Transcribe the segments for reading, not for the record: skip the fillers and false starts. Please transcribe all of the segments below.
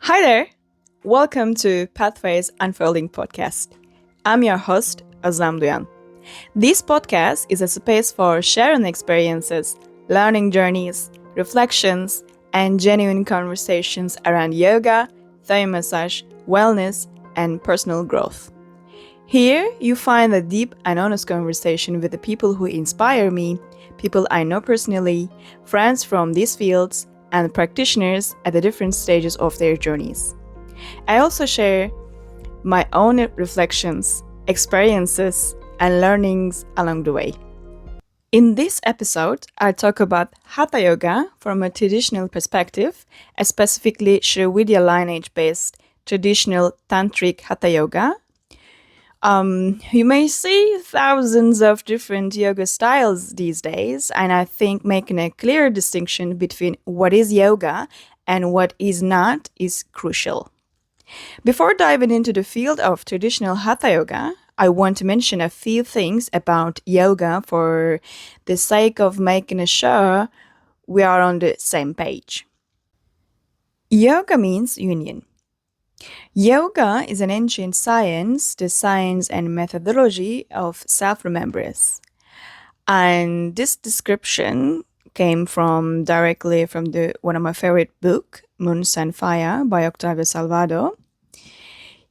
Hi there! Welcome to Pathways Unfolding Podcast. I'm your host, Özlem Duyan. This podcast is a space for sharing experiences, learning journeys, reflections, and genuine conversations around yoga, Thai massage, wellness, and personal growth. Here, you find a deep and honest conversation with the people who inspire me, people I know personally, friends from these fields, and practitioners at the different stages of their journeys. I also share my own reflections, experiences, and learnings along the way. In this episode, I talk about Hatha Yoga from a traditional perspective, specifically Sri Vidya lineage-based Traditional Tantric Hatha Yoga. You may see thousands of different yoga styles these days, and I think making a clear distinction between what is yoga and what is not is crucial. Before diving into the field of traditional Hatha Yoga, I want to mention a few things about yoga for the sake of making sure we are on the same page. Yoga means union. Yoga is an ancient science, the science and methodology of self-remembrance. And this description came directly from one of my favorite book, Moon and Fire by Octavio Salvado.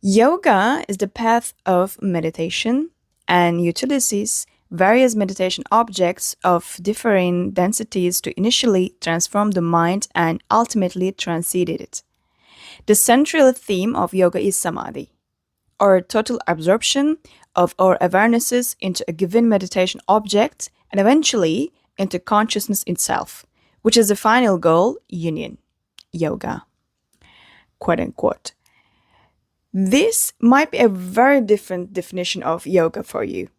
Yoga is the path of meditation and utilizes various meditation objects of differing densities to initially transform the mind and ultimately transcend it. The central theme of yoga is samadhi, or total absorption of our awarenesses into a given meditation object and eventually into consciousness itself, which is the final goal, union, yoga, quote unquote. This might be a very different definition of yoga for you.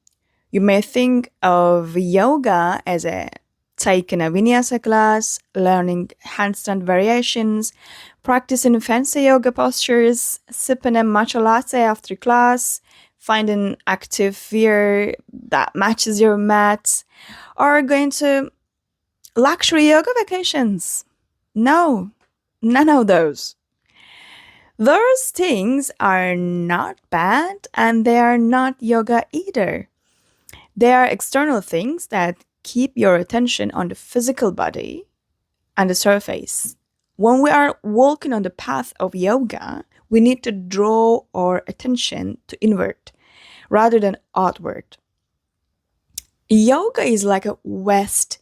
You may think of yoga as taking a vinyasa class, learning handstand variations, practicing fancy yoga postures, sipping a matcha latte after class, finding active wear that matches your mat, or going to luxury yoga vacations. No, none of those. Those things are not bad and they are not yoga either. They are external things that keep your attention on the physical body and the surface. When we are walking on the path of yoga, we need to draw our attention to inward rather than outward. Yoga is like a vast,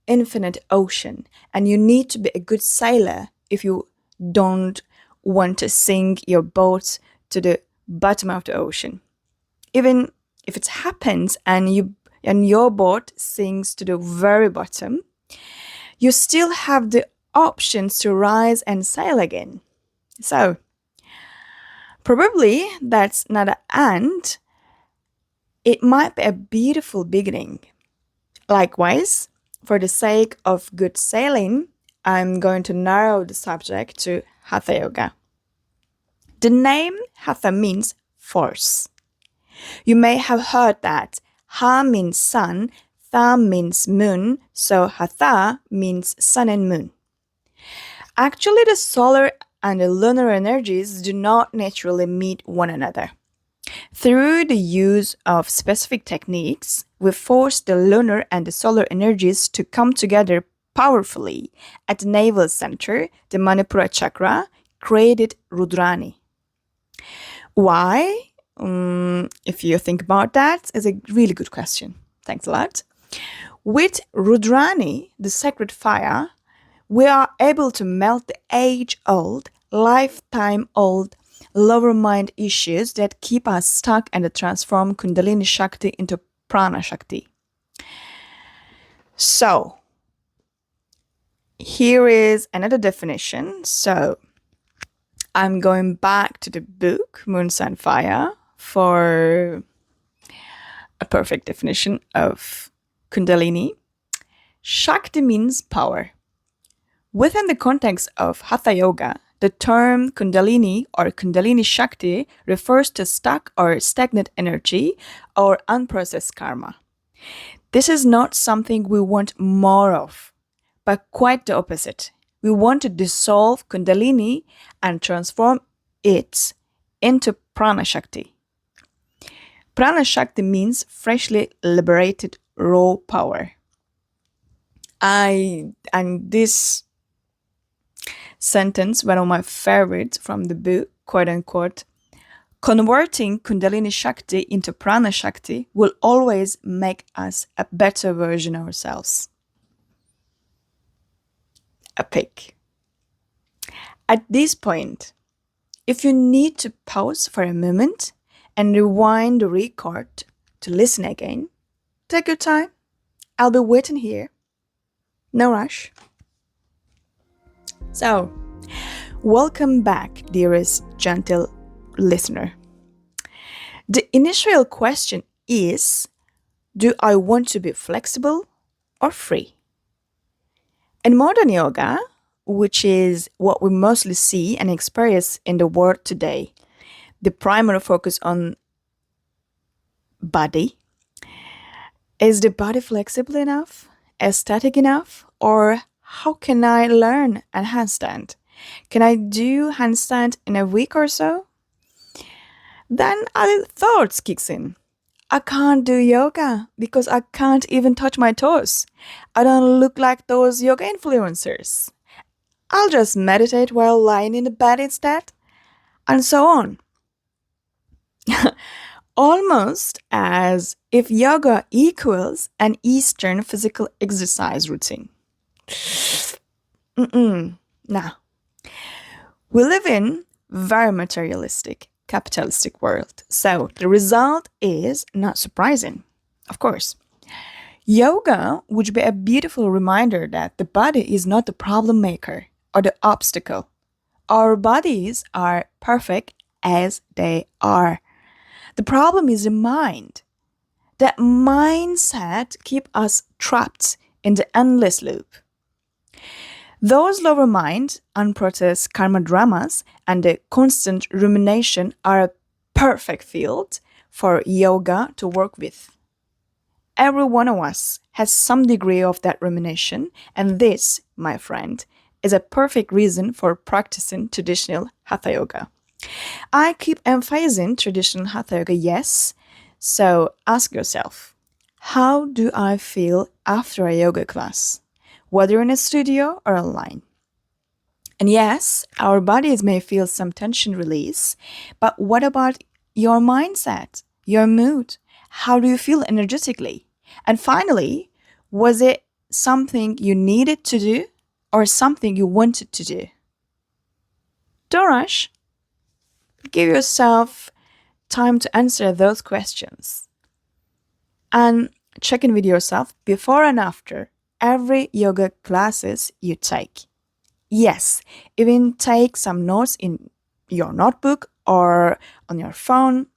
infinite ocean, and you need to be a good sailor if you don't want to sink your boat to the bottom of the ocean. Even if it happens and your boat sinks to the very bottom, you still have the options to rise and sail again. So, probably that's not an end. It might be a beautiful beginning. Likewise, for the sake of good sailing, I'm going to narrow the subject to Hatha Yoga. The name Hatha means force. You may have heard that Ha means sun, Tha means moon, so Hatha means sun and moon. Actually, the solar and the lunar energies do not naturally meet one another. Through the use of specific techniques, we force the lunar and the solar energies to come together powerfully at the navel center, the Manipura chakra, created Rudrani. Why? If you think about that, is a really good question. Thanks a lot. With Rudrani, the sacred fire, we are able to melt the age-old, lifetime-old lower mind issues that keep us stuck and transform Kundalini Shakti into Prana Shakti. So, here is another definition. So, I'm going back to the book, Moon, Sun, Fire, for a perfect definition of Kundalini. Shakti means power. Within the context of Hatha Yoga, the term Kundalini or Kundalini Shakti refers to stuck or stagnant energy or unprocessed karma. This is not something we want more of, but quite the opposite. We want to dissolve Kundalini and transform it into Prana Shakti. Prana Shakti means freshly liberated raw power. And this sentence, one of my favorites from the book, quote unquote, converting Kundalini Shakti into Prana Shakti will always make us a better version of ourselves. Epic. At this point, if you need to pause for a moment and rewind the record to listen again, take your time. I'll be waiting here. No rush. So, welcome back, dearest gentle listener. The initial question is, do I want to be flexible or free? In modern yoga, which is what we mostly see and experience in the world today, the primary focus on body. Is the body flexible enough? Aesthetic enough? Or how can I learn a handstand? Can I do handstand in a week or so? Then other thoughts kicks in. I can't do yoga because I can't even touch my toes. I don't look like those yoga influencers. I'll just meditate while lying in the bed instead, and so on. Almost as if yoga equals an Eastern physical exercise routine. Nah. We live in very materialistic, capitalistic world, so the result is not surprising, of course. Yoga would be a beautiful reminder that the body is not the problem maker or the obstacle. Our bodies are perfect as they are. The problem is the mind. That mindset keeps us trapped in the endless loop. Those lower mind, unprocessed karma dramas, and the constant rumination are a perfect field for yoga to work with. Every one of us has some degree of that rumination, and this, my friend, is a perfect reason for practicing traditional Hatha Yoga. I keep emphasizing traditional Hatha Yoga, yes. So ask yourself, how do I feel after a yoga class, whether in a studio or online? And yes, our bodies may feel some tension release, but what about your mindset, your mood? How do you feel energetically? And finally, was it something you needed to do or something you wanted to do? Don't rush. Give yourself time to answer those questions. And check in with yourself before and after every yoga classes you take. Yes, even take some notes in your notebook or on your phone.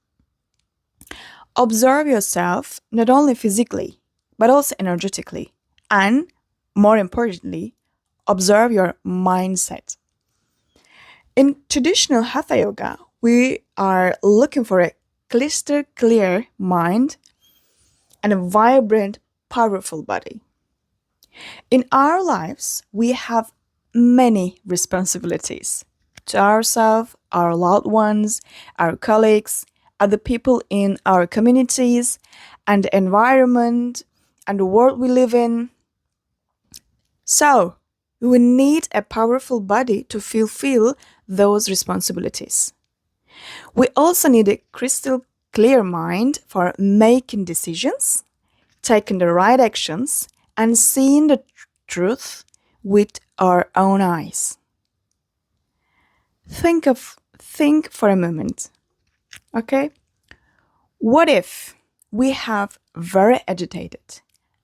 Observe yourself not only physically, but also energetically. And more importantly, observe your mindset. In traditional Hatha Yoga, we are looking for a crystal clear mind and a vibrant, powerful body. In our lives, we have many responsibilities to ourselves, our loved ones, our colleagues, other people in our communities, and the environment and the world we live in. So, we need a powerful body to fulfill those responsibilities. We also need a crystal clear mind for making decisions, taking the right actions, and seeing the truth with our own eyes. Think for a moment, okay? What if we have very agitated,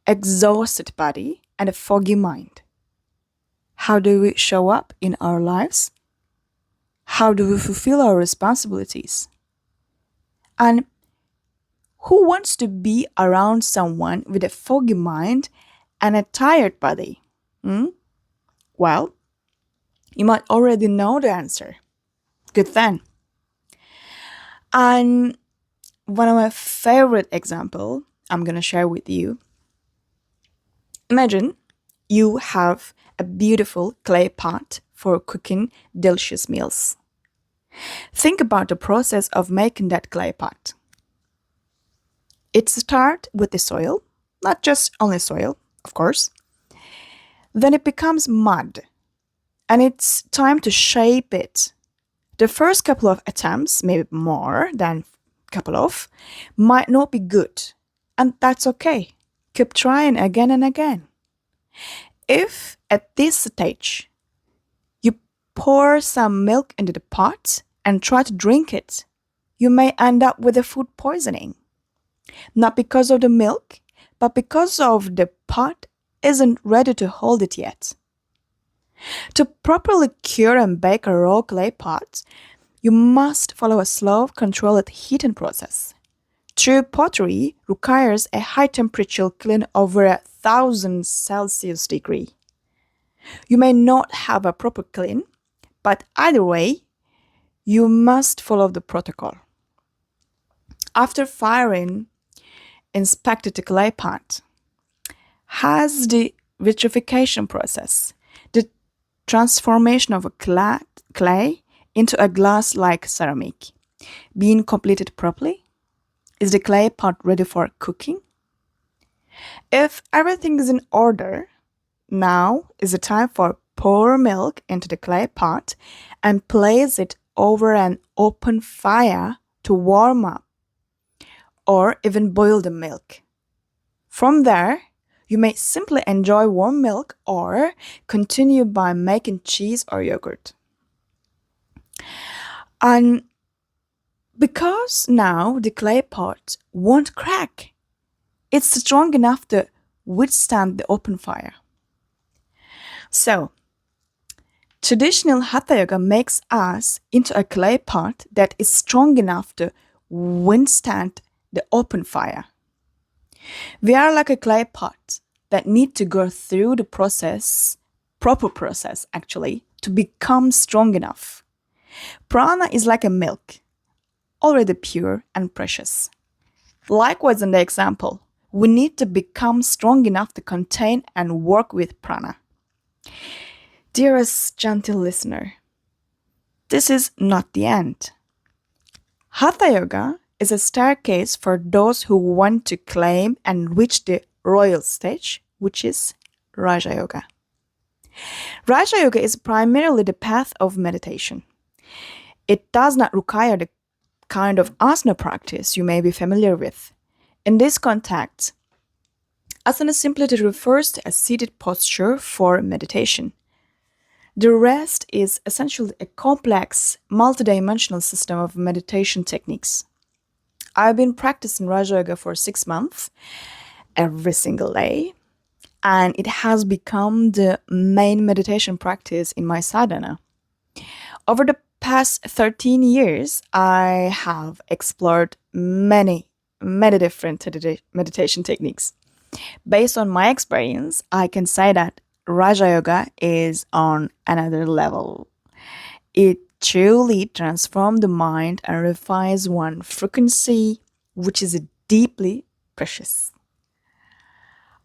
exhausted body and a foggy mind? How do we show up in our lives? How do we fulfill our responsibilities? And who wants to be around someone with a foggy mind and a tired body? Well, you might already know the answer. Good then. And one of my favorite example I'm going to share with you. Imagine you have a beautiful clay pot for cooking delicious meals. Think about the process of making that clay pot. It starts with the soil, not just only soil, of course. Then it becomes mud, and it's time to shape it. The first couple of attempts, maybe more than couple of, might not be good, and that's okay. Keep trying again and again. If at this stage you pour some milk into the pot and try to drink it, you may end up with a food poisoning. Not because of the milk, but because of the pot isn't ready to hold it yet. To properly cure and bake a raw clay pot, you must follow a slow, controlled heating process. True pottery requires a high temperature clean over 1,000 Celsius degree. You may not have a proper clean, but either way, you must follow the protocol. After firing, inspect the clay pot. Has the vitrification process, the transformation of a clay into a glass-like ceramic, being completed properly? Is the clay pot ready for cooking? If everything is in order, now is the time for pour milk into the clay pot and place it over an open fire to warm up or even boil the milk. From there, you may simply enjoy warm milk or continue by making cheese or yogurt. And because now the clay pot won't crack, it's strong enough to withstand the open fire. So, traditional Hatha Yoga makes us into a clay pot that is strong enough to withstand the open fire. We are like a clay pot that need to go through the proper process actually, to become strong enough. Prana is like a milk, already pure and precious. Likewise in the example, we need to become strong enough to contain and work with prana. Dearest gentle listener, this is not the end. Hatha Yoga is a staircase for those who want to claim and reach the royal stage, which is Raja Yoga. Raja Yoga is primarily the path of meditation. It does not require the kind of asana practice you may be familiar with. In this context, asana simply refers to a seated posture for meditation. The rest is essentially a complex, multidimensional system of meditation techniques. I've been practicing Raja Yoga for 6 months, every single day, and it has become the main meditation practice in my sadhana. Over the past 13 years, I have explored many different meditation techniques. Based on my experience, I can say that Raja Yoga is on another level. It truly transforms the mind and refines one frequency, which is deeply precious.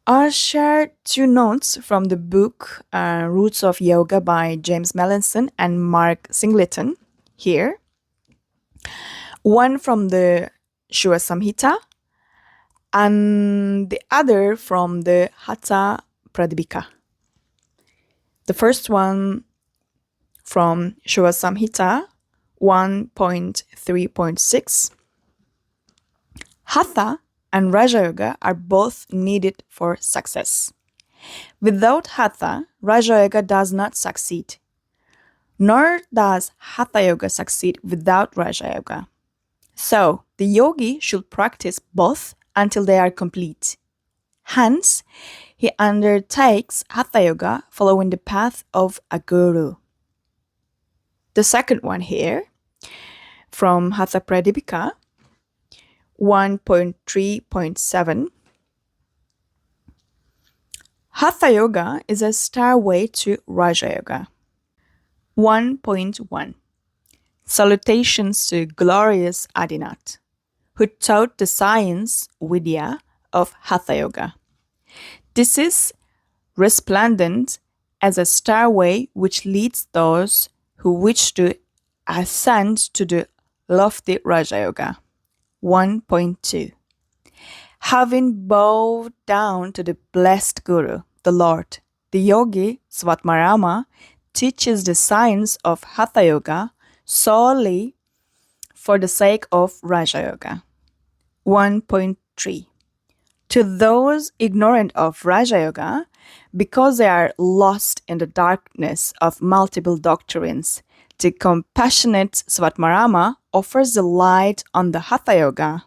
I'll share 2 notes from the book Roots of Yoga by James Melanson and Mark Singleton here. One from the Shiva Samhita and the other from the Hatha Pradipika. The first one from Shiva Samhita 1.3.6. Hatha and Raja Yoga are both needed for success. Without Hatha, Raja Yoga does not succeed. Nor does Hatha Yoga succeed without Raja Yoga. So, the yogi should practice both until they are complete. Hence, he undertakes Hatha Yoga following the path of a guru. The second one here, from Hatha Pradipika 1.3.7. Hatha Yoga is a stairway to Raja Yoga. 1.1. Salutations to glorious Adinath, who taught the science, Vidya, of Hatha Yoga. This is resplendent as a stairway which leads those who wish to ascend to the lofty Raja Yoga. 1.2. Having bowed down to the blessed Guru, the Lord, the yogi Svatmarama teaches the science of Hatha Yoga solely for the sake of Raja Yoga. 1.3. To those ignorant of Raja Yoga, because they are lost in the darkness of multiple doctrines, the compassionate Svatmarama offers the light on the Hatha Yoga.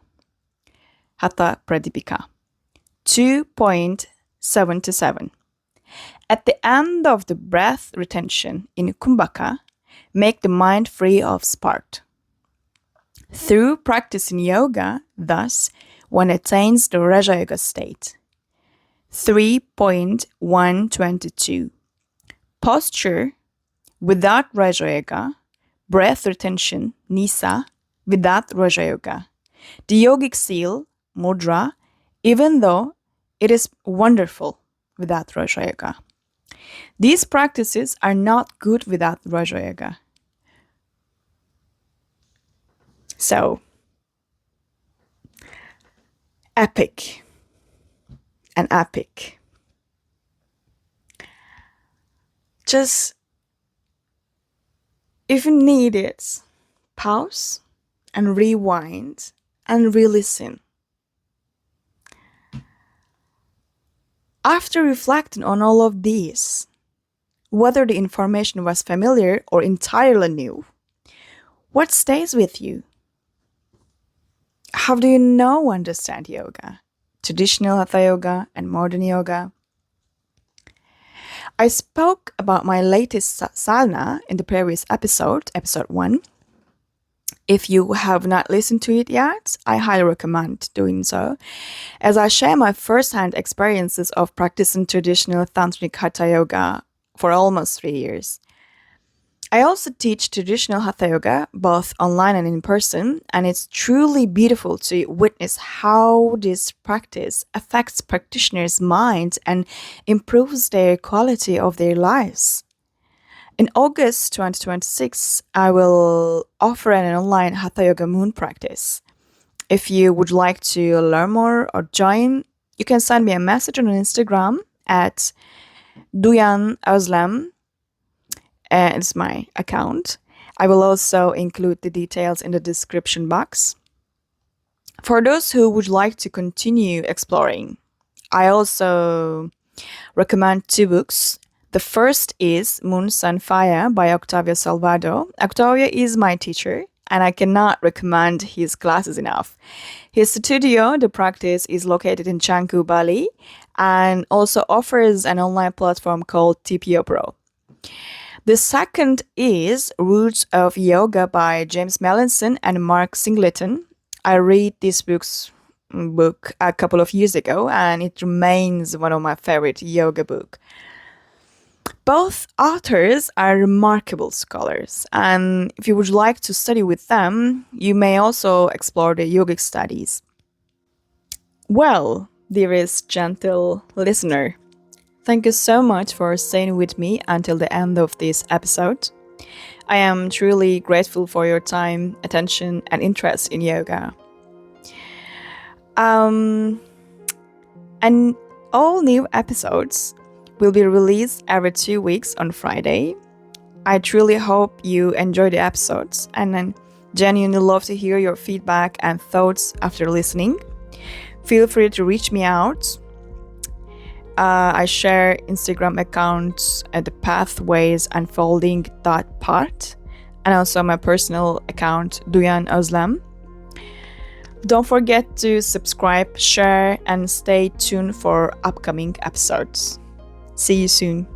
Hatha Pradipika. 2.77. At the end of the breath retention in Kumbhaka, make the mind free of spark. Through practicing yoga, thus, one attains the Raja Yoga state. 3.122. Posture without Raja Yoga, breath retention, Nisa, without Raja Yoga. The yogic seal, mudra, even though it is wonderful without Raja Yoga. These practices are not good without Raja Yoga. So, epic. An epic. Just, if you need it, pause and rewind and re-listen. After reflecting on all of these, whether the information was familiar or entirely new, what stays with you? How do you now understand yoga, traditional Hatha Yoga and modern yoga? I spoke about my latest sadhana in the previous episode 1. If you have not listened to it yet, I highly recommend doing so, as I share my first-hand experiences of practicing traditional Tantric Hatha Yoga for almost 3 years. I also teach traditional Hatha Yoga, both online and in person, and it's truly beautiful to witness how this practice affects practitioners' minds and improves their quality of their lives. In August 2026, I will offer an online Hatha Yoga moon practice. If you would like to learn more or join, you can send me a message on Instagram at Duyan Özlem. It's my account. I will also include the details in the description box. For those who would like to continue exploring, I also recommend 2 books. The first is Moon, Sun, Fire by Octavio Salvado. Octavio is my teacher, and I cannot recommend his classes enough. His studio, The Practice, is located in Canggu, Bali, and also offers an online platform called TPO Pro. The second is Roots of Yoga by James Melanson and Mark Singleton. I read this book a couple of years ago, and it remains one of my favorite yoga books. Both authors are remarkable scholars, and if you would like to study with them, you may also explore the yogic studies. Well, dearest gentle listener, thank you so much for staying with me until the end of this episode. I am truly grateful for your time, attention, and interest in yoga. And all new episodes will be released every 2 weeks on Friday. I truly hope you enjoy the episodes, and I genuinely love to hear your feedback and thoughts after listening. Feel free to reach me out. I share Instagram accounts at the pathwaysunfolding.part and also my personal account Duyan Özlem. Don't forget to subscribe, share, and stay tuned for upcoming episodes. See you soon.